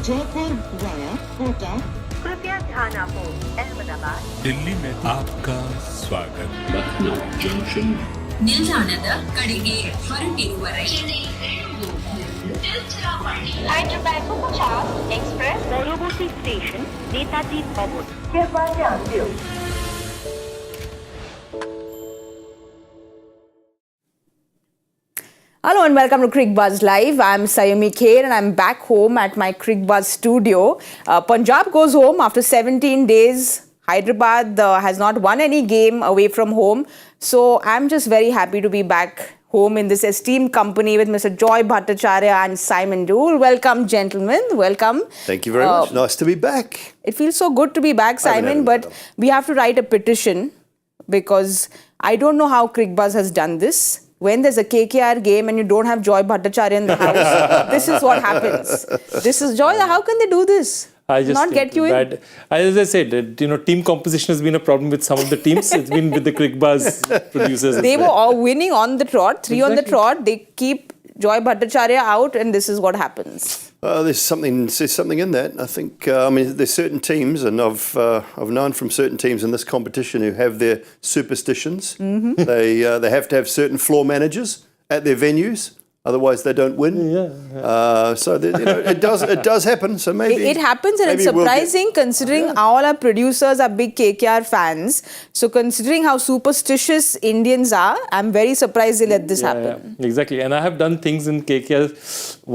Jaipur via Kota. कृपया ध्यान आपो अहमदाबाद दिल्ली में आपका स्वागत। ಲಕ್ನೋ ಜಂಕ್ಷನ್ ನಿಲ್ದಾಣದ ಕಡೆಗೆ ಹೊರಟಿರುವವರೇ Hyderabad to Punjab Express পরবর্তী স্টেশন নেতাজি ভবন कृपया ध्यान दियो। Hello and welcome to Cricbuzz Live. I'm Saiyami Kher and I'm back home at my Cricbuzz studio. Punjab goes home after 17 days. Hyderabad has not won any game away from home. So I'm just very happy to be back home in this esteemed company with Mr. Joy Bhattacharya and Simon Doull. Welcome, gentlemen. Welcome. Thank you very much. Nice to be back. It feels so good to be back, Simon, but we have to write a petition because I don't know how Cricbuzz has done this. When there's a KKR game and you don't have Joy Bhattacharya in the house, this is what happens. This is Joy. How can they do this? I just not get you bad. As I said, team composition has been a problem with some of the teams. It's been with the Cricbuzz producers. They were all winning on the trot, three on the trot. They keep Joy Bhattacharya out, and this is what happens. There's something in that. I think. There's certain teams, and I've known from certain teams in this competition who have their superstitions. Mm-hmm. They have to have certain floor managers at their venues. Otherwise, they don't win. So it does happen. So maybe it happens, and it's surprising considering all our producers are big KKR fans. So considering how superstitious Indians are, I'm very surprised they let this happen. Yeah, exactly. And I have done things in KKR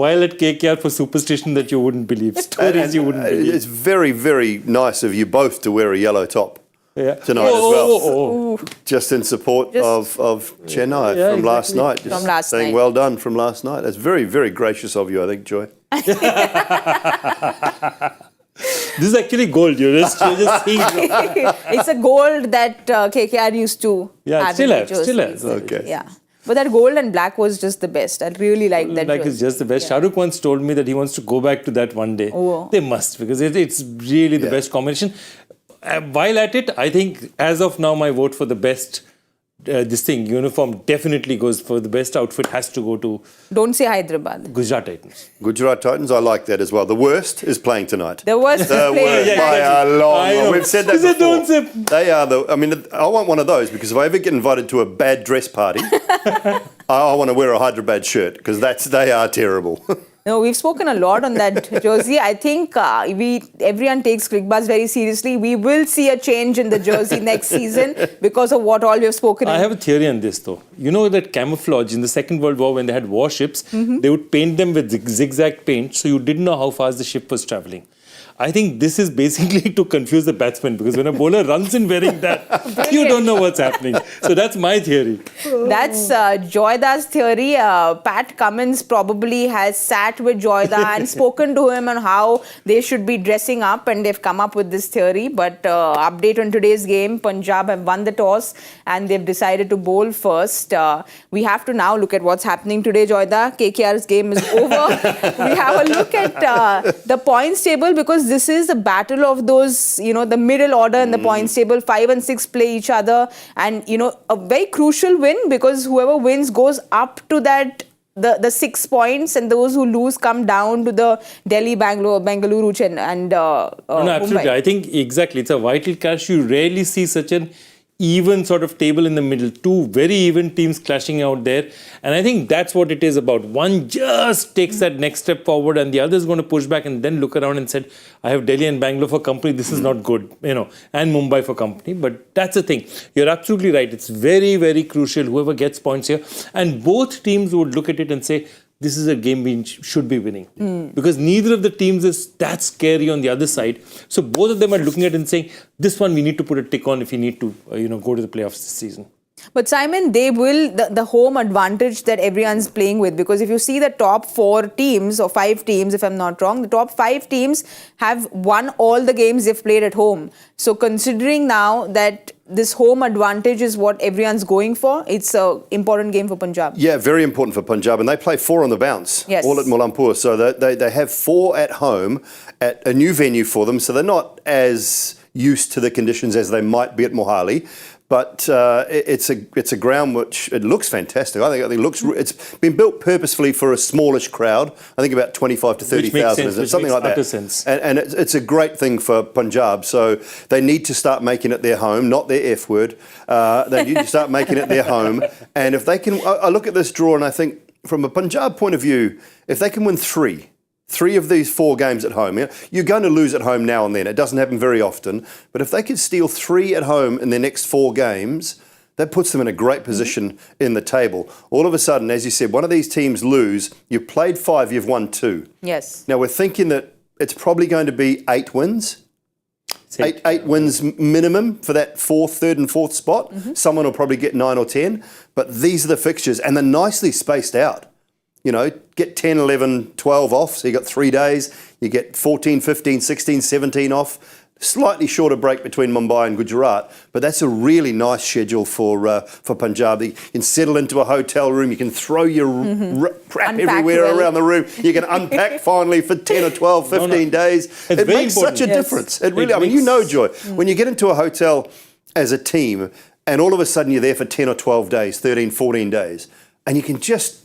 while at KKR for superstition that you wouldn't believe. Stories you wouldn't believe. It's very, very nice of you both to wear a yellow top. Tonight as well. Just in support of Chennai from last night. From last saying night. well done from last night. That's very, very gracious of you, I think, Joy. This is actually gold. You're just seeing. It's a gold that KKR used to have. Still in has. jerseys. Okay. Yeah. But that gold and black was just the best. I really like that. Black is just the best. Shah Rukh once told me that he wants to go back to that one day. Oh. They must, because it's really the best combination. While at it, I think as of now, my vote for the best uniform definitely goes for the best outfit has to go to Don't say Hyderabad. Gujarat Titans. Gujarat Titans, I like that as well. The worst is playing tonight. The worst is playing. By a long. We've said that before. Don't say. They are I want one of those because if I ever get invited to a bad dress party, I want to wear a Hyderabad shirt because they are terrible. No, we've spoken a lot on that jersey. I think everyone takes Cricbuzz very seriously. We will see a change in the jersey next season because of what all we have spoken. I have a theory on this though. You know that camouflage in the Second World War when they had warships, they would paint them with zigzag paint so you didn't know how fast the ship was traveling. I think this is basically to confuse the batsman because when a bowler runs in wearing that, you don't know what's happening. So that's my theory. That's Joyda's theory. Pat Cummins probably has sat with Joyda and spoken to him on how they should be dressing up, and they've come up with this theory. But update on today's game, Punjab have won the toss and they've decided to bowl first. We have to now look at what's happening today, Joyda. KKR's game is over. We have a look at the points table because this is a battle of those, the middle order in the points table. 5 and 6 play each other. And, a very crucial win because whoever wins goes up to that, the 6 points, and those who lose come down to the Delhi, Bengaluru and No, absolutely. Mumbai. I think exactly. It's a vital clash. You rarely see such an even sort of table in the middle. Two very even teams clashing out there. And I think that's what it is about. One just takes that next step forward and the other is going to push back and then look around and said, I have Delhi and Bangalore for company. This is not good, and Mumbai for company. But that's the thing. You're absolutely right. It's very, very crucial. Whoever gets points here. And both teams would look at it and say, this is a game we should be winning. Because neither of the teams is that scary on the other side. So both of them are looking at it and saying, this one we need to put a tick on if we need to go to the playoffs this season. But Simon, they will, the home advantage that everyone's playing with, because if you see the top 4 teams or 5 teams, if I'm not wrong, the top 5 teams have won all the games they've played at home. So considering now that this home advantage is what everyone's going for, it's an important game for Punjab. Yeah, very important for Punjab. And they play 4 on the bounce, all at Molampur. So they have 4 at home at a new venue for them. So they're not as used to the conditions as they might be at Mohali. But it's a ground which it looks fantastic. I think it looks. It's been built purposefully for a smallish crowd. I think about 25 to 30,000, is it? Something like that. Sense. And it's a great thing for Punjab. So they need to start making it their home, not their F word. They need to start making it their home. And if they can, I look at this draw and I think, from a Punjab point of view, if they can win three of these 4 games at home. You're going to lose at home now and then. It doesn't happen very often. But if they could steal 3 at home in their next 4 games, that puts them in a great position in the table. All of a sudden, as you said, one of these teams lose, you've played 5, you've won 2. Yes. Now, we're thinking that it's probably going to be 8 wins. 8 wins minimum for that 3rd and 4th spot. Someone will probably get 9 or 10. But these are the fixtures, and they're nicely spaced out. You know, get 10, 11, 12 off, so you got 3 days. You get 14, 15, 16, 17 off. Slightly shorter break between Mumbai and Gujarat, but that's a really nice schedule for Punjab. You can settle into a hotel room, you can throw your crap Unpack everywhere well. around the room. You can unpack finally for 10 or 12, 15 days. It makes such a difference. It really, I mean, you know, Joy, when you get into a hotel as a team and all of a sudden you're there for 10 or 12 days, 13, 14 days, and you can just,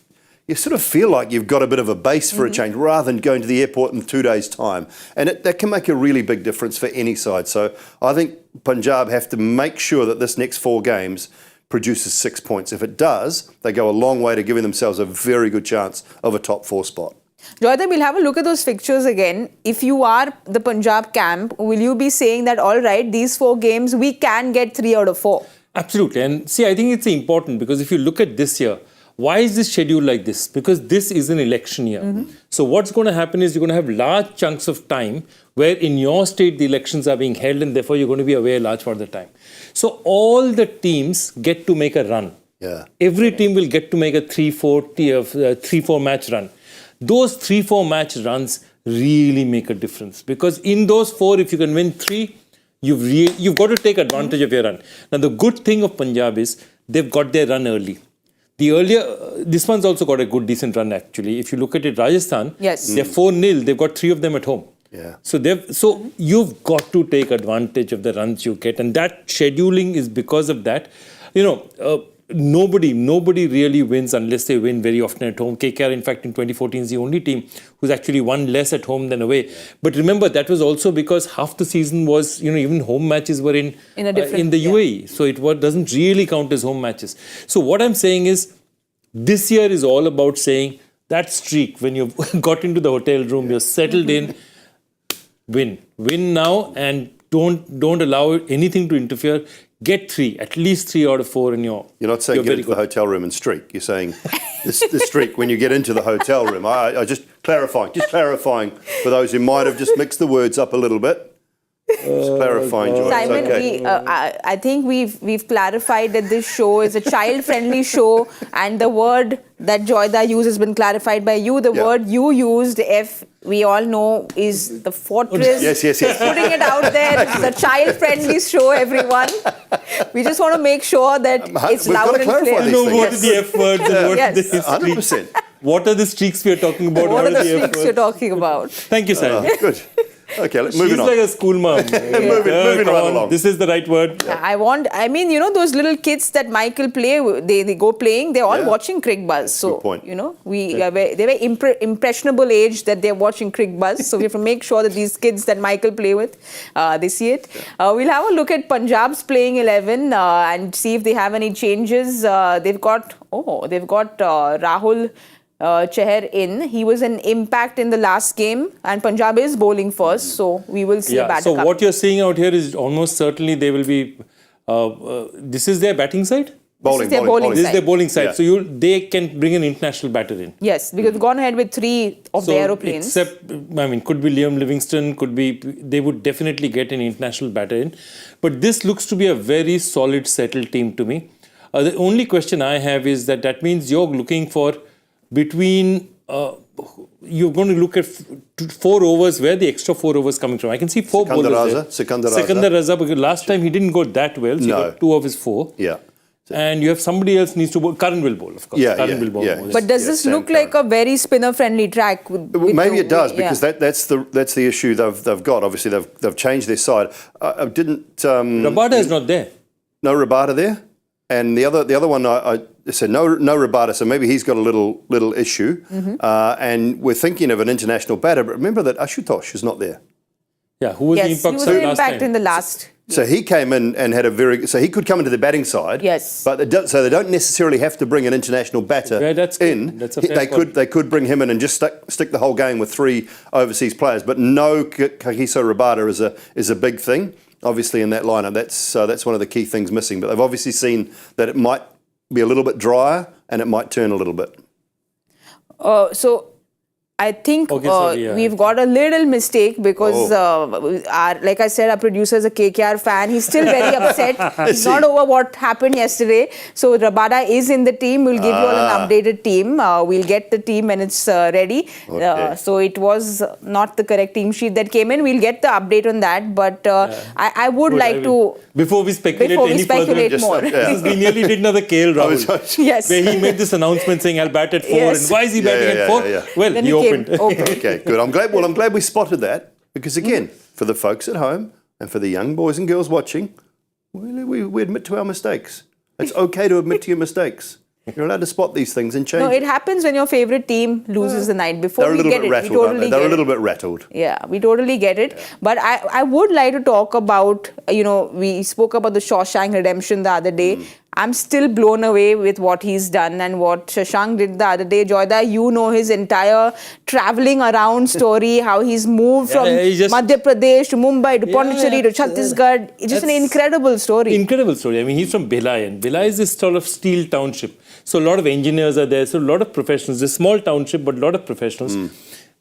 you sort of feel like you've got a bit of a base for a change rather than going to the airport in 2 days' time. And that can make a really big difference for any side. So I think Punjab have to make sure that this next 4 games produces 6 points. If it does, they go a long way to giving themselves a very good chance of a top 4 spot. Joyda, we'll have a look at those fixtures again. If you are the Punjab camp, will you be saying that, all right, these 4 games, we can get 3 out of 4? Absolutely. And see, I think it's important because if you look at this year, why is this schedule like this? Because this is an election year. So what's going to happen is you're going to have large chunks of time where in your state the elections are being held and therefore you're going to be away a large part of the time. So all the teams get to make a run. Yeah. Every team will get to make a 3-4 match run. Those 3-4 match runs really make a difference because in those 4, if you can win 3, you've got to take advantage of your run. Now the good thing of Punjab is they've got their run early. This one's also got a good, decent run actually. If you look at it, Rajasthan, they're 4-0. They've got 3 of them at home. Yeah. So you've got to take advantage of the runs you get, and that scheduling is because of that. You know, nobody really wins unless they win very often at home. KKR, in fact, in 2014 is the only team who's actually won less at home than away. But remember, that was also because half the season was, you know, even home matches were in the UAE. So it doesn't really count as home matches. So what I'm saying is, this year is all about saying that streak, when you've got into the hotel room, you're settled in, win now, and don't allow anything to interfere. Get 3, at least 3 out of 4 in your. You're not saying get into the hotel room and streak. You're saying the streak when you get into the hotel room. I just clarifying for those who might have just mixed the words up a little bit. Just clarifying, Joy. Simon, okay. I think we've clarified that this show is a child-friendly show, and the word that Joyda used has been clarified by you. The word you used, F, we all know, is the fortress. Yes. Putting it out there. It's a child-friendly show, everyone. We just want to make sure that it's loud and clear. You know what are the F words and what are the streaks? 100%. What are the streaks we are talking about? What are the streaks you're talking about? Thank you, Simon. Good. Okay, moving on. She's like a school mom. moving right along. This is the right word. I mean, you know, those little kids that Michael play, they go playing, they're all watching Cricbuzz. So, good point. you know, they were impressionable age that they're watching Cricbuzz. So we have to make sure that these kids that Michael play with, they see it. We'll have a look at Punjab's playing 11 and see if they have any changes. They've got Rahul Chahar in. He was an impact in the last game, and Punjab is bowling first, so we will see a batter so come. what you're seeing out here is almost certainly they will be. This is their batting side. This is their bowling This is side. their bowling side. So they can bring an international batter in. Yes, because they've gone ahead with 3 of the aeroplanes. Except, I mean, could be Liam Livingston, they would definitely get an international batter in. But this looks to be a very solid, settled team to me. The only question I have is that means you're looking for between, you're going to look at 4 overs, where the extra 4 overs coming from. I can see 4 bowlers there. Sikandar Raza, because last time he didn't go that well, so he got 2 of his 4. Yeah. And you have somebody else needs to bowl. Karan will bowl, of course. Karan will bowl. But does this look like a very spinner-friendly track? Maybe it does, because that's the issue they've got. Obviously, they've changed their side. Rabada is not there. no Rabada there. And the other one, I said no Rabada, so maybe he's got a little issue. And we're thinking of an international batter, but remember that Ashutosh is not there. Yeah, who was Yes, the he was impact an last impact time? in the last. So he came in and had so he could come into the batting side. Yes. But so they don't necessarily have to bring an international batter Yeah, that's good. in. That's a fair call. They could bring him in and just stick the whole game with 3 overseas players. But no Kagiso Rabada is a big thing, obviously, in that lineup. That's one of the key things missing. But they've obviously seen that it might be a little bit drier and it might turn a little bit. So I think Okay, sorry, yeah. we've got a little mistake because, like I said, our producer is a KKR fan. He's still very upset. He's not over what happened yesterday. So Rabada is in the team. We'll give you all an updated team. We'll get the team when it's ready. Okay. So it was not the correct team sheet that came in. We'll get the update on that. But I would like to... Before we speculate Before we any speculate further, more. because we nearly did another KL Rahul. Yes. Where he made this announcement saying, I'll bat at 4. Yes. And why is he batting at 4? Yeah. Well, Then he he came opened. open. Okay, good. I'm glad we spotted that because again, for the folks at home and for the young boys and girls watching, we admit to our mistakes. It's okay to admit to your mistakes. You're allowed to spot these things and change. No, it happens when your favorite team loses the night before. They're a little We bit get it. rattled, We aren't totally they? They're a get little it. bit rattled. Yeah, we totally get it. But I would like to talk about, we spoke about the Shawshank Redemption the other day. I'm still blown away with what he's done and what Shashank did the other day. Joyda, you know his entire traveling around story, how he's moved from Madhya Pradesh to Mumbai to Pondicherry to Chhattisgarh. It's just an incredible story. Incredible story. I mean, he's from Bhilai, and Bhilai is this sort of steel township. So a lot of engineers are there, so a lot of professionals. It's a small township, but a lot of professionals.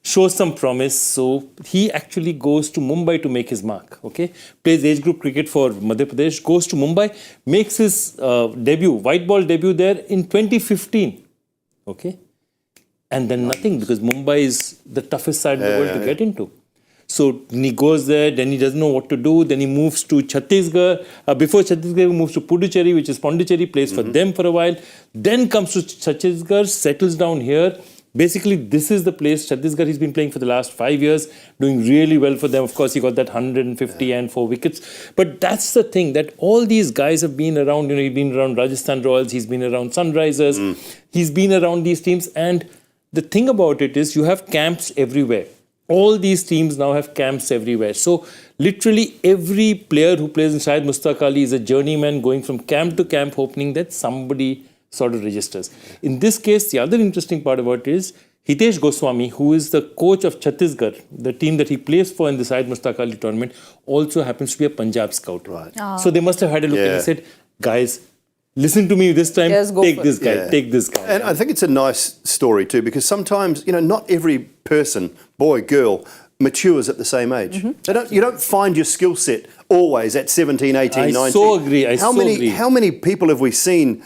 Shows some promise. So he actually goes to Mumbai to make his mark. Okay, plays age group cricket for Madhya Pradesh, goes to Mumbai, makes his debut, white ball debut there in 2015. Okay, and then nothing because Mumbai is the toughest side of the world to get into. So he goes there, then he doesn't know what to do. Then he moves to Chhattisgarh. Before Chhattisgarh, he moves to Puducherry, which is Pondicherry, plays for them for a while. Then comes to Chhattisgarh, settles down here. Basically, this is the place, Chhattisgarh, he's been playing for the last 5 years, doing really well for them. Of course, he got that 150 and 4 wickets. But that's the thing, that all these guys have been around, he's been around Rajasthan Royals, he's been around Sunrisers, he's been around these teams. And the thing about it is, you have camps everywhere. All these teams now have camps everywhere. So, literally every player who plays in Shahid Mustaq Ali is a journeyman going from camp to camp, hoping that somebody sort of registers. In this case, the other interesting part about it is Hitesh Goswami, who is the coach of Chhattisgarh, the team that he plays for in the Shahid Mustaq Ali tournament, also happens to be a Punjab scout. Right. So they must have had a look and said, guys, listen to me this time, take this guy, take this guy. And I think it's a nice story too, because sometimes, not every person, boy, girl, matures at the same age. You don't find your skill set always at 17, 18, 19. I so agree. How many people have we seen,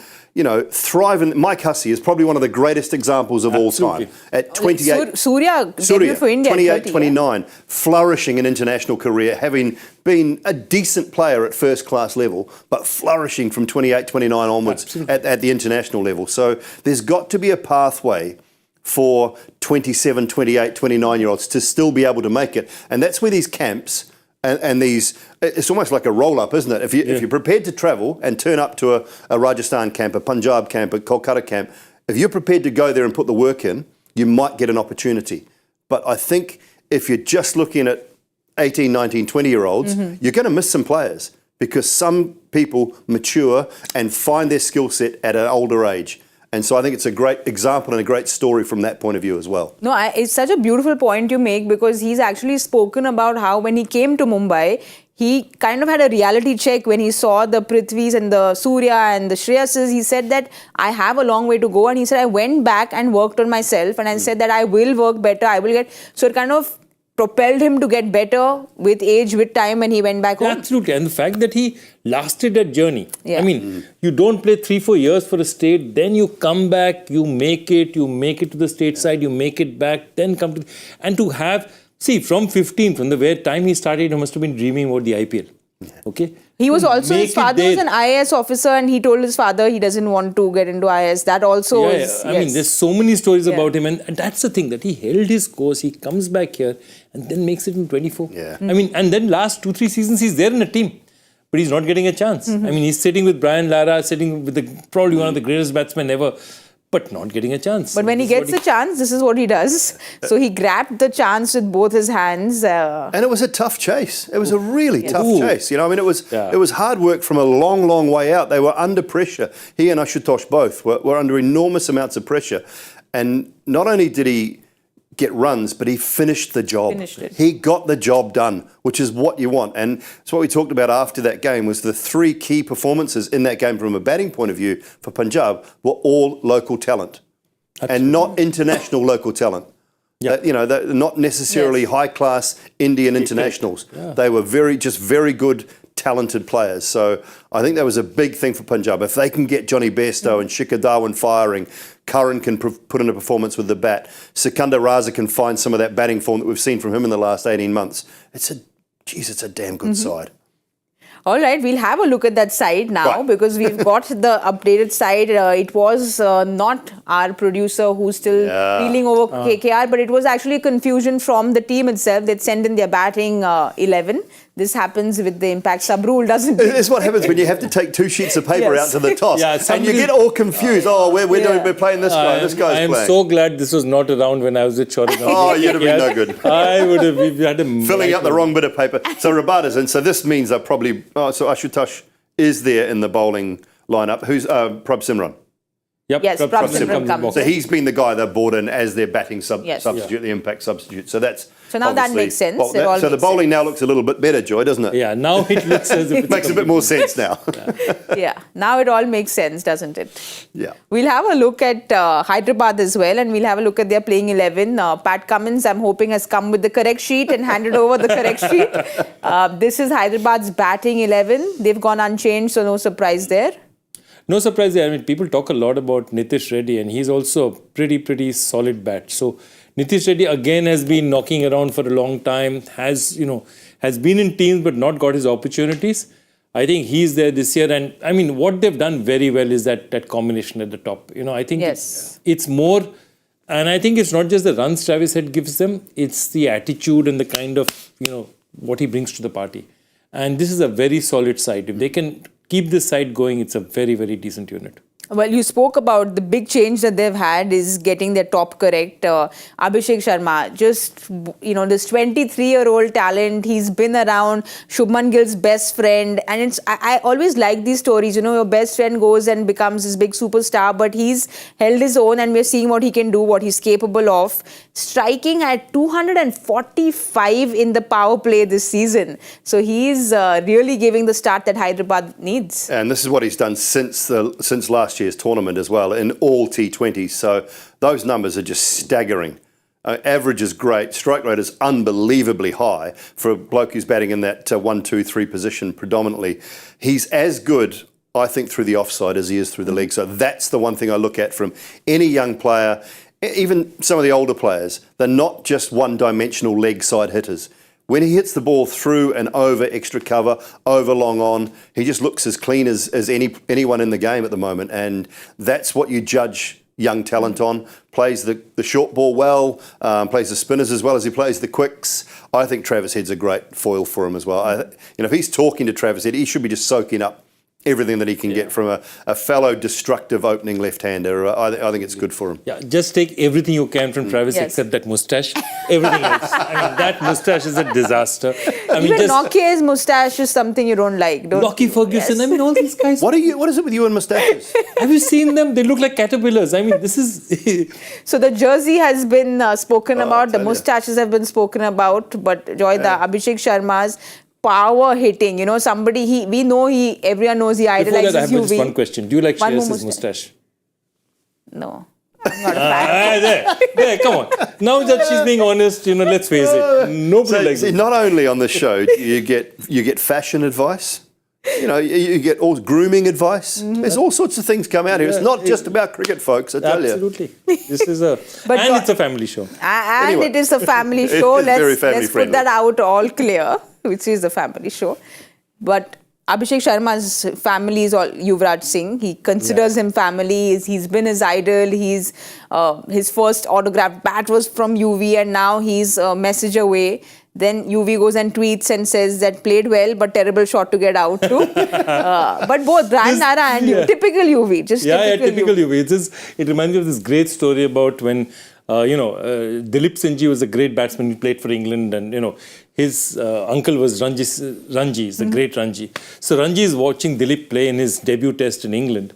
thrive in... Mike Hussey is probably one of the greatest examples of all time. At 28... Surya debuted for India 28, 30, 29, flourishing in international career, having been a decent player at first-class level, but flourishing from 28, 29 onwards at the international level. So there's got to be a pathway for 27, 28, 29-year-olds to still be able to make it. And that's where these camps and these... It's almost like a roll-up, isn't it? If you're prepared to travel and turn up to a Rajasthan camp, a Punjab camp, a Kolkata camp, if you're prepared to go there and put the work in, you might get an opportunity. But I think if you're just looking at 18, 19, 20-year-olds, you're going to miss some players because some people mature and find their skill set at an older age. And so I think it's a great example and a great story from that point of view as well. No, it's such a beautiful point you make because he's actually spoken about how when he came to Mumbai, he kind of had a reality check when he saw the Prithvis and the Surya and the Shreyases. He said that I have a long way to go. And he said, I went back and worked on myself and I said that I will work better. I will get... So it kind of propelled him to get better with age, with time, and he went back home. Absolutely. And the fact that he lasted that journey. Yeah. I mean, you don't play 3-4 years for a state, then you come back, you make it to the state side, you make it back, then come to... And to have... See, from 15, from the very time he started, he must have been dreaming about the IPL. Okay? He was also, his father was there. an IAS officer and he told his father he doesn't want to get into IAS. That also is... I mean, there's so many stories about him and that's the thing, that he held his course, he comes back here and then makes it in 24. Yeah. I mean, and then last 2-3 seasons, he's there in a team. but he's not getting a chance. I mean, he's sitting with Brian Lara, sitting with probably one of the greatest batsmen ever, but not getting a chance. But when he gets the chance, this is what he does. So he grabbed the chance with both his hands. And it was a tough chase. It was a really tough chase. You know, I mean, it was hard work from a long, long way out. They were under pressure. He and Ashutosh both were under enormous amounts of pressure. And not only did he get runs, but he finished the job. He got the job done, which is what you want. And it's what we talked about after that game was the three key performances in that game from a batting point of view for Punjab were all local talent. Absolutely. And not international local talent. Yep. You know, they're not necessarily high-class Indian internationals. They were very good, talented players. So I think that was a big thing for Punjab. If they can get Johnny Bairstow and Shikhar Dhawan firing, Curran can put in a performance with the bat, Sikandar Raza can find some of that batting form that we've seen from him in the last 18 months. It's a damn good side. All right, we'll have a look at that side now because we've got the updated side. It was not our producer who's still dealing over KKR, but it was actually confusion from the team itself. They'd send in their batting 11. This happens with the impact sub rule, doesn't it? It's what happens when you have to take two sheets of paper out to the toss. And you get all confused. We're playing this guy, this guy's playing. I'm so glad this was not around when I was at Shoringham. Oh, you'd have been no good. I would have had a filling out the wrong bit of paper. So Rabada's in. So this means they're probably... so Ashutosh is there in the bowling lineup. Who's Prabh Simran? Yep. Yes, Prabh Simran comes So he's been the guy they brought in as their batting substitute, the impact substitute. So that's... So now that makes sense. So the bowling now looks a little bit better, Joy, doesn't it? Yeah, now it looks as if it makes a bit more sense now. Now it all makes sense, doesn't it? Yeah. We'll have a look at Hyderabad as well, and we'll have a look at their playing 11. Pat Cummins, I'm hoping, has come with the correct sheet and handed over the correct sheet. This is Hyderabad's batting 11. They've gone unchanged, so no surprise there. No surprise there. I mean, people talk a lot about Nitish Reddy, and he's also a pretty solid bat. So Nitish Reddy again has been knocking around for a long time, has been in teams but not got his opportunities. I think he's there this year, and I mean what they've done very well is that combination at the top. You know, I think it's more, and I think it's not just the runs Travis Head gives them, it's the attitude and the kind of, what he brings to the party. And this is a very solid side. If they can keep this side going, it's a very decent unit. Well, you spoke about the big change that they've had is getting their top correct. Abhishek Sharma, just, this 23-year-old talent, he's been around, Shubman Gill's best friend. And I always like these stories, your best friend goes and becomes this big superstar, but he's held his own and we're seeing what he can do, what he's capable of. Striking at 245 in the power play this season. So he's really giving the start that Hyderabad needs. And this is what he's done since last year's tournament as well, in all T20s. So those numbers are just staggering. Average is great. Strike rate is unbelievably high for a bloke who's batting in that 1, 2, 3 position predominantly. He's as good, I think, through the offside as he is through the leg. So that's the one thing I look at from any young player, even some of the older players. They're not just one-dimensional leg side hitters. When he hits the ball through and over extra cover, over long on, he just looks as clean as anyone in the game at the moment. And that's what you judge young talent on. Plays the short ball well, plays the spinners as well as he plays the quicks. I think Travis Head's a great foil for him as well. If he's talking to Travis Head, he should be just soaking up everything that he can get from a fellow destructive opening left-hander. I think it's good for him. Yeah, just take everything you can from Travis except that moustache. Everything else. I mean, that moustache is a disaster. Even Nokia's moustache is something you don't like. Lockie Ferguson, I mean, all these guys. What is it with you and moustaches? Have you seen them? They look like caterpillars. I mean, this is... So the jersey has been spoken about, the moustaches have been spoken about, but Joy, the Abhishek Sharma's power hitting, everyone knows he idolizes Before that, I have UV. just one question. Do you like Shreyas's moustache? No. I'm not a fan. There, come on. Now that she's being honest, let's face it. Nobody likes it. Not only on the show, you get fashion advice. You get all grooming advice. There's all sorts of things come out here. It's not just about cricket, folks, I tell you. Absolutely. This is it's a family show. And it is a family show. Let's put that out all clear, which is a family show. But Abhishek Sharma's family is all Yuvraj Singh. He considers him family. He's been his idol. His first autographed bat was from UV, and now he's a message away. Then UV goes and tweets and says that played well, but terrible shot to get out to. But both Brian Lara and you, typical UV, just typical UV. It reminds me of this great story about when, Dilip Singhji was a great batsman. He played for England, and, his uncle was Ranji, the great Ranji. So Ranji is watching Dilip play in his debut test in England.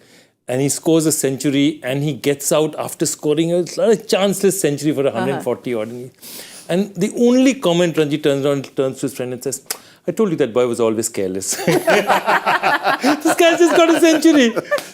And he scores a century, and he gets out after scoring a chanceless century for 140 odd. And the only comment Ranji turns to his friend and says, I told you that boy was always careless. This guy just got a century.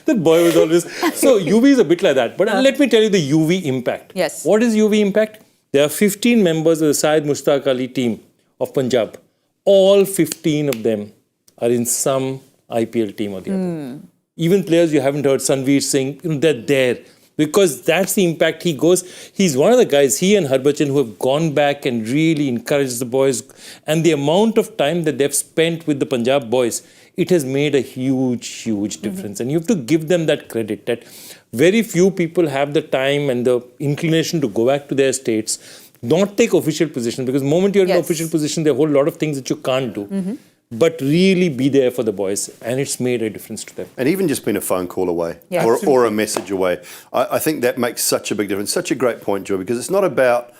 That boy was always... So UV is a bit like that. But let me tell you the UV impact. Yes. What is UV impact? There are 15 members of the Syed Mushtaq Ali team of Punjab. All 15 of them are in some IPL team or the other. Even players you haven't heard, Sanveer Singh, they're there. Because that's the impact he goes. He's one of the guys, he and Harbhajan, who have gone back and really encouraged the boys. And the amount of time that they've spent with the Punjab boys, it has made a huge, huge difference. And you have to give them that credit, that very few people have the time and the inclination to go back to their states, not take official position. Because the moment you're in an official position, there are a whole lot of things that you can't do. But really be there for the boys, and it's made a difference to them. And even just being a phone call away or a message away, I think that makes such a big difference. Such a great point, Joy, because it's not about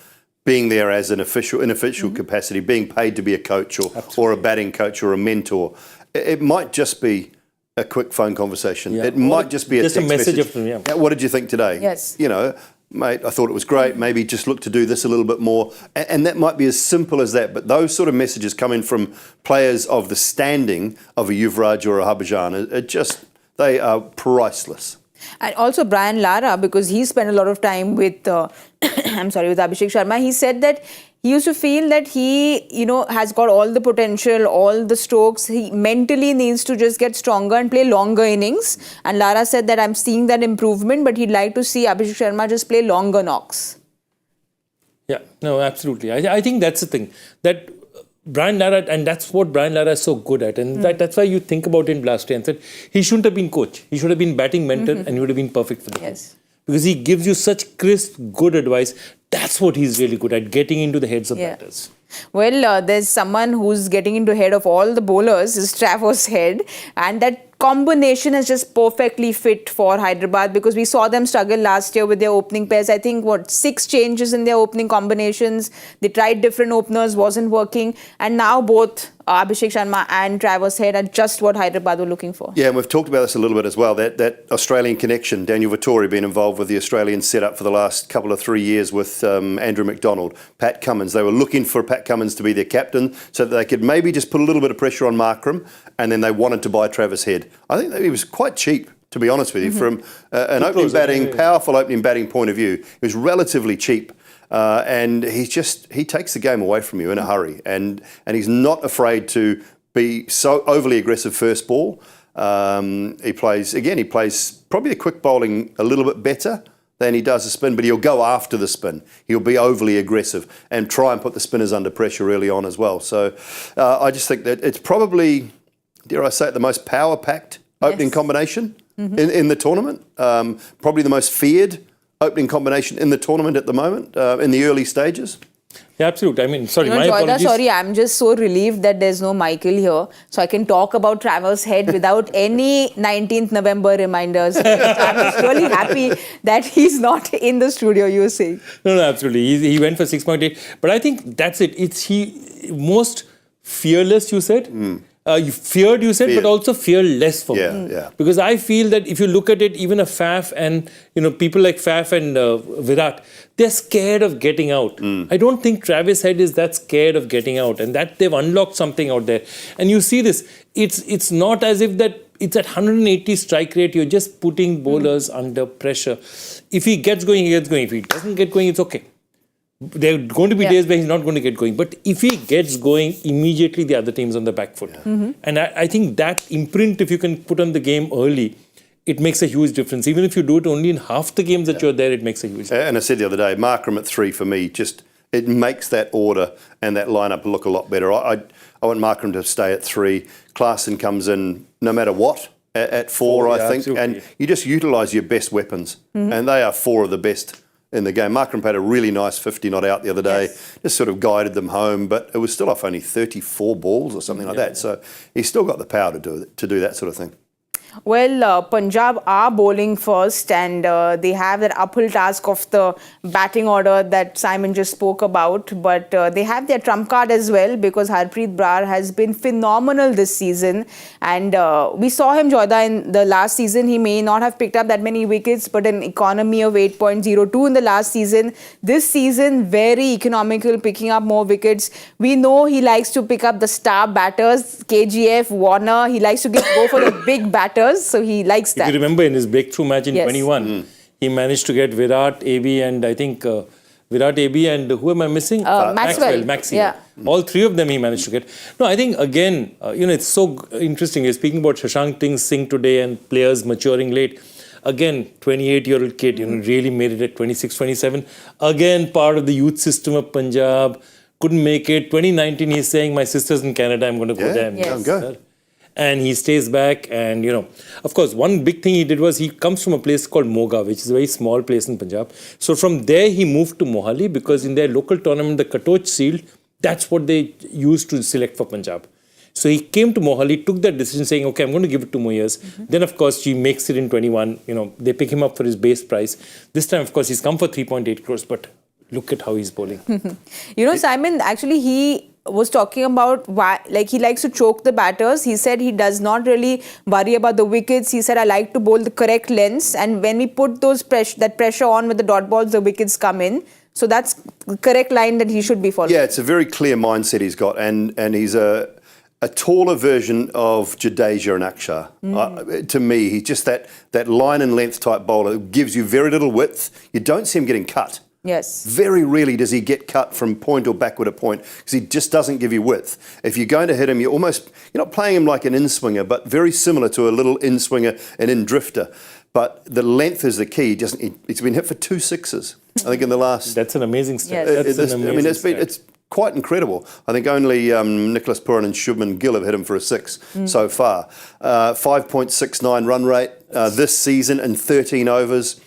being there as an official capacity, being paid to be a coach or a batting coach or a mentor. It might just be a quick phone conversation. It might just be a text message. What did you think today? Yes. Mate, I thought it was great. Maybe just look to do this a little bit more. And that might be as simple as that. But those sort of messages coming from players of the standing of a Yuvraj or a Harbhajan, they are priceless. And also Brian Lara, because he spent a lot of time with, with Abhishek Sharma, he said that he used to feel that he, has got all the potential, all the strokes. He mentally needs to just get stronger and play longer innings. And Lara said that I'm seeing that improvement, but he'd like to see Abhishek Sharma just play longer knocks. Yeah, no, absolutely. I think that's the thing. That Brian Lara, and that's what Brian Lara is so good at. And that's why you think about him last year and said, he shouldn't have been coach. He should have been batting mentor and he would have been perfect for the team. Because he gives you such crisp, good advice. That's what he's really good at, getting into the heads of batters. Well, there's someone who's getting into head of all the bowlers, is Travers Head, and that combination is just perfectly fit for Hyderabad, because we saw them struggle last year with their opening pairs. I think, 6 changes in their opening combinations. They tried different openers, wasn't working, and now both Abhishek Sharma and Travers Head are just what Hyderabad were looking for. Yeah, and we've talked about this a little bit as well, that Australian connection. Daniel Vittori been involved with the Australian setup for the last couple of 3 years with Andrew McDonald, Pat Cummins. They were looking for Pat Cummins to be their captain so that they could maybe just put a little bit of pressure on Markram, and then they wanted to buy Travers Head. I think that he was quite cheap, to be honest with you, from an powerful opening batting point of view. He was relatively cheap. And he takes the game away from you in a hurry, and he's not afraid to be so overly aggressive first ball. He plays probably the quick bowling a little bit better than he does the spin, but he'll go after the spin. He'll be overly aggressive and try and put the spinners under pressure early on as well. So I just think that it's probably, dare I say it, the most power-packed opening combination in the tournament. Probably the most feared opening combination in the tournament at the moment, in the early stages. Yeah, absolutely. I mean, sorry, my Joyda, apologies. sorry, I'm just so relieved that there's no Michael here, so I can talk about Travers Head without any 19th November reminders. I'm just really happy that he's not in the studio, you're saying. No, absolutely. He went for 6.8. But I think that's it. It's most fearless, you said. You feared, but also fearless for me. Yeah. Because I feel that if you look at it, even a Faf and people like Faf and Virat, they're scared of getting out. I don't think Travis Head is that scared of getting out, and that they've unlocked something out there. And you see this, it's not as if that it's at 180 strike rate. You're just putting bowlers under pressure. If he gets going, he gets going. If he doesn't get going, it's okay. There are going to be days where he's not going to get going. But if he gets going, immediately the other team's on the back foot. And I think that imprint, if you can put on the game early, it makes a huge difference. Even if you do it only in half the games that you're there, it makes a huge difference. And I said the other day, Markram at 3 for me, it makes that order and that lineup look a lot better. I want Markram to stay at 3. Klaasen comes in no matter what at 4, I think. Absolutely. And you just utilise your best weapons. And they are 4 of the best in the game. Markram played a really nice 50 not out the other day, just sort of guided them home, but it was still off only 34 balls or something like that. So he's still got the power to do that sort of thing. Well, Punjab are bowling first, and they have that uphill task of the batting order that Simon just spoke about. But they have their trump card as well, because Harpreet Brar has been phenomenal this season. And we saw him, Joyda, in the last season. He may not have picked up that many wickets, but an economy of 8.02 in the last season. This season, very economical, picking up more wickets. We know he likes to pick up the star batters, KGF, Warner. He likes to go for the big batters. So he likes that. If you remember in his breakthrough match in 21, he managed to get Virat, AB, and I think Virat, AB, and who am I missing? Maxi. Yeah. All three of them he managed to get. No, I think again, it's so interesting. You're speaking about Shashank Singh today and players maturing late. Again, 28-year-old kid, really made it at 26, 27. Again, part of the youth system of Punjab. Couldn't make it. 2019, he's saying, my sister's in Canada, I'm going to go there. Yes. Go. And he stays back, and of course, one big thing he did was he comes from a place called Moga, which is a very small place in Punjab. So from there he moved to Mohali, because in their local tournament, the Katoch Shield, that's what they used to select for Punjab. So he came to Mohali, took that decision, saying, okay, I'm going to give it 2 more years. Then, of course, he makes it in 21. They pick him up for his base price. This time, of course, he's come for 3.8 crores, but look at how he's bowling. Simon, actually, he was talking about why, he likes to choke the batters. He said he does not really worry about the wickets. He said, I like to bowl the correct lengths, and when we put that pressure on with the dot balls, the wickets come in. So that's the correct line that he should be following. Yeah, it's a very clear mindset he's got, and he's a taller version of Jadeja and Akshar. To me, he's just that line and length type bowler who gives you very little width. You don't see him getting cut. Yes. Very rarely does he get cut from point or backward a point, because he just doesn't give you width. If you're going to hit him, you're not playing him like an in-swinger, but very similar to a little in-swinger, an in-drifter. But the length is the key. He's been hit for 2 sixes, I think, in the last... That's an amazing stat. Yes. It's quite incredible. I think only Nicholas Puran and Shubman Gill have hit him for a 6 so far. 5.69 run rate this season in 13 overs.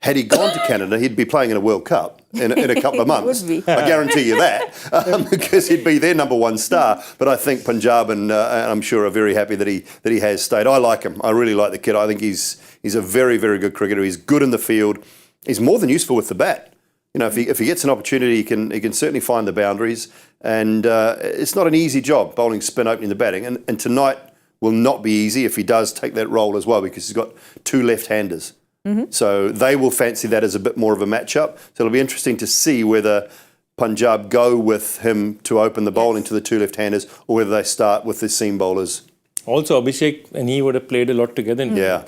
Had he gone to Canada, he'd be playing in a World Cup in a couple of months. Would be. I guarantee you that, because he'd be their number 1 star. But I think Punjab and I'm sure are very happy that he has stayed. I like him. I really like the kid. I think he's a very, very good cricketer. He's good in the field. He's more than useful with the bat. If he gets an opportunity, he can certainly find the boundaries. And it's not an easy job bowling spin, opening the batting. And tonight will not be easy if he does take that role as well, because he's got 2 left-handers. So they will fancy that as a bit more of a matchup. So it'll be interesting to see whether Punjab go with him to open the bowling to the 2 left-handers, or whether they start with the seam bowlers. Also, Abhishek and he would have played a lot together. Yeah.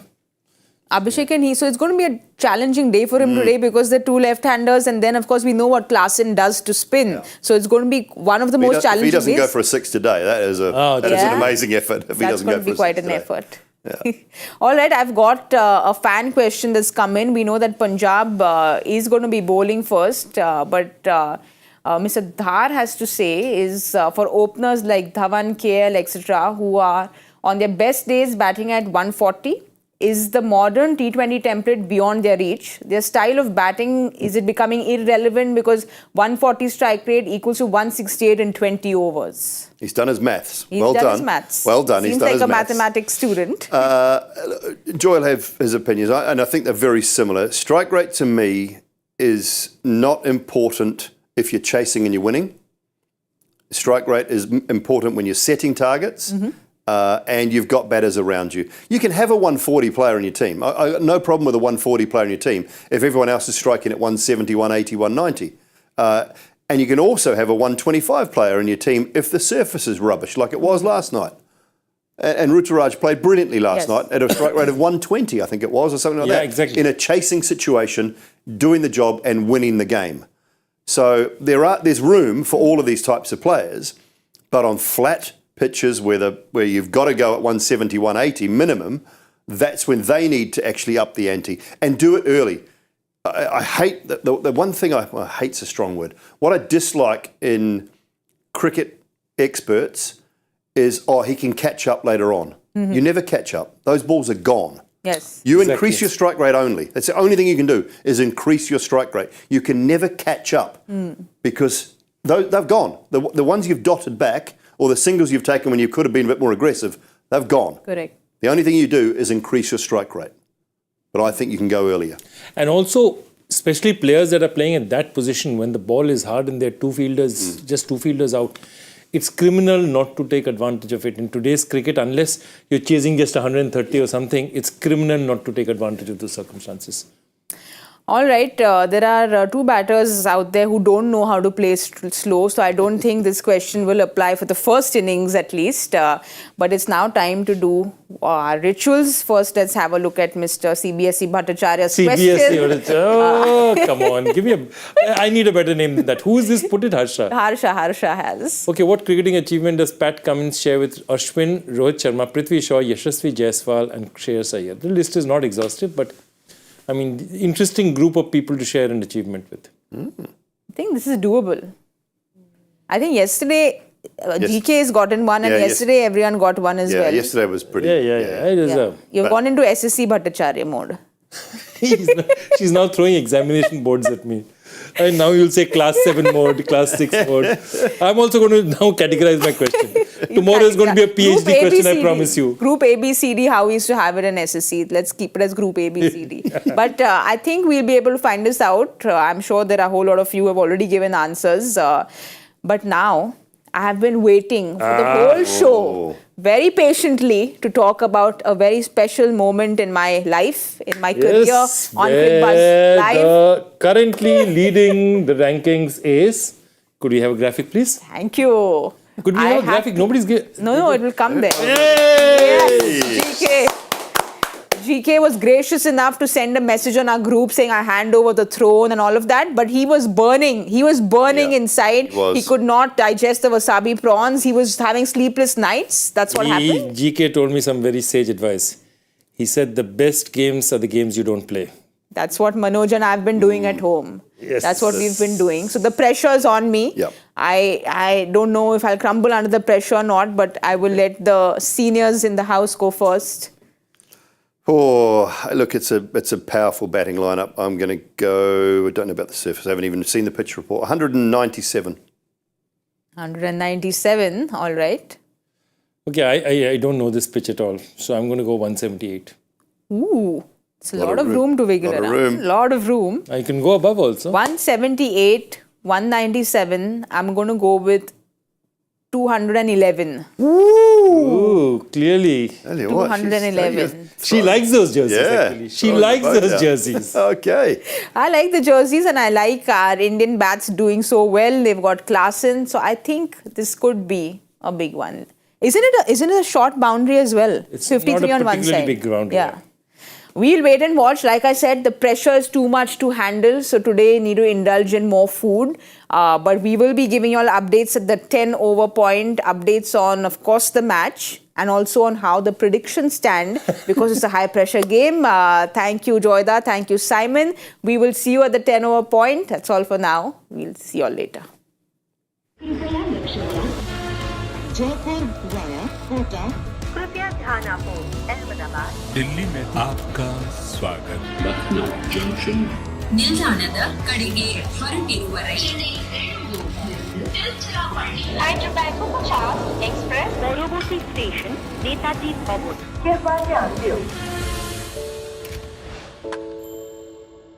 Abhishek and he. So it's going to be a challenging day for him today, because the 2 left-handers, and then, of course, we know what Klaasen does to spin. Yeah. So it's going to be one of the most challenging days. If he doesn't go for a 6 today, that is an amazing effort. If he doesn't go for a 6 That's going to be quite an effort. Yeah. All right, I've got a fan question that's come in. We know that Punjab is going to be bowling first, but Mr. Dhar has to say is for openers like Dhawan, KL, etc., who are on their best days batting at 140, is the modern T20 template beyond their reach? Their style of batting, is it becoming irrelevant because 140 strike rate equals to 168 in 20 overs? He's done his maths. He's well done done. His maths. Well done. Seems He's done like his a maths. mathematics student. Joy will have his opinions, and I think they're very similar. Strike rate to me is not important if you're chasing and you're winning. Strike rate is important when you're setting targets. And you've got batters around you. You can have a 140 player in your team. I got no problem with a 140 player in your team if everyone else is striking at 170, 180, 190. And you can also have a 125 player in your team if the surface is rubbish, like it was last night. And Ruturaj played brilliantly last night at a strike rate of 120, I think it was, or something like that. Yeah, exactly. In a chasing situation, doing the job and winning the game. So there's room for all of these types of players, but on flat pitches where you've got to go at 170, 180 minimum, that's when they need to actually up the ante and do it early. I hate the one thing hate's a strong word. What I dislike in cricket experts is he can catch up later on. You never catch up. Those balls are gone. Yes. You Exactly. increase your strike rate only. That's the only thing you can do is increase your strike rate. You can never catch up because they've gone. The ones you've dotted back or the singles you've taken when you could have been a bit more aggressive, they've gone. Correct. The only thing you do is increase your strike rate. But I think you can go earlier. And also, especially players that are playing at that position when the ball is hard and there are two fielders, just two fielders out, it's criminal not to take advantage of it. In today's cricket, unless you're chasing just 130 or something, it's criminal not to take advantage of those circumstances. All right, there are two batters out there who don't know how to play slow, so I don't think this question will apply for the first innings at least. But it's now time to do our rituals. First, let's have a look at Mr. CBSE Bhattacharya's question. Oh, come on. Give me I need a better name than that. Who is this? Put it, Harsha. Harsha has. Okay, what cricketing achievement does Pat Cummins share with Ashwin, Rohit Sharma, Prithvi Shaw, Yashasvi Jaiswal and Shreyas Iyer? The list is not exhaustive, but I mean, interesting group of people to share an achievement with. I think this is doable. I think yesterday GK has gotten one and yesterday everyone got one as well. Yesterday was pretty. Yeah. You've gone into SSC Bhattacharya mode. She's now throwing examination boards at me. And now you'll say class 7 mode, class 6 mode. I'm also going to now categorize my question. Tomorrow is going to be a PhD question, I promise you. Group ABCD, how we used to have it in SSC. Let's keep it as Group ABCD. But I think we'll be able to find this out. I'm sure there are a whole lot of you who have already given answers. But now, I have been waiting for the whole show very patiently to talk about a very special moment in my life, in my career on Cricbuzz Live. Currently leading the rankings is... Could we have a graphic, please? Thank you. Could we have a graphic? Nobody's... No, it will come there. Yay! Yes, GK was gracious enough to send a message on our group saying I hand over the throne and all of that, but he was burning. He was burning inside. He could not digest the wasabi prawns. He was having sleepless nights. That's what happened. GK told me some very sage advice. He said the best games are the games you don't play. That's what Manoj and I have been doing at home. Yes. That's what we've been doing. So the pressure is on me. Yep. I don't know if I'll crumble under the pressure or not, but I will let the seniors in the house go first. Oh, look, it's a powerful batting lineup. I'm going to go, I don't know about the surface, I haven't even seen the pitch report. 197. 197, all right. Okay, I don't know this pitch at all, so I'm going to go 178. Ooh, it's a lot of room to wiggle around. Lot of room. I can go above also. 178, 197, I'm going to go with 211. Ooh, clearly. 211. She likes those jerseys, actually. She likes those jerseys. Okay. I like the jerseys and I like our Indian bats doing so well. They've got class in. So I think this could be a big one. Isn't it a short boundary as well? It's 53 not a on one particularly side. big boundary. Yeah. We'll wait and watch. Like I said, the pressure is too much to handle. So today, need to indulge in more food. But we will be giving you all updates at the 10 over point, updates on, of course, the match and also on how the predictions stand because it's a high pressure game. Thank you, Joyda. Thank you, Simon. We will see you at the 10 over point. That's all for now. We'll see you all later. Jaipur via Kota. कृपया ध्यान आपो अहमदाबाद दिल्ली में आपका स्वागत ನಿಲ್ದಾಣದ ಕಡೆಗೆ ಹೊರಟಿರುವರೆ Hyderabad Bhattacharjya Express পরবর্তী station Netaji ভবন। कृपया ध्यान दियो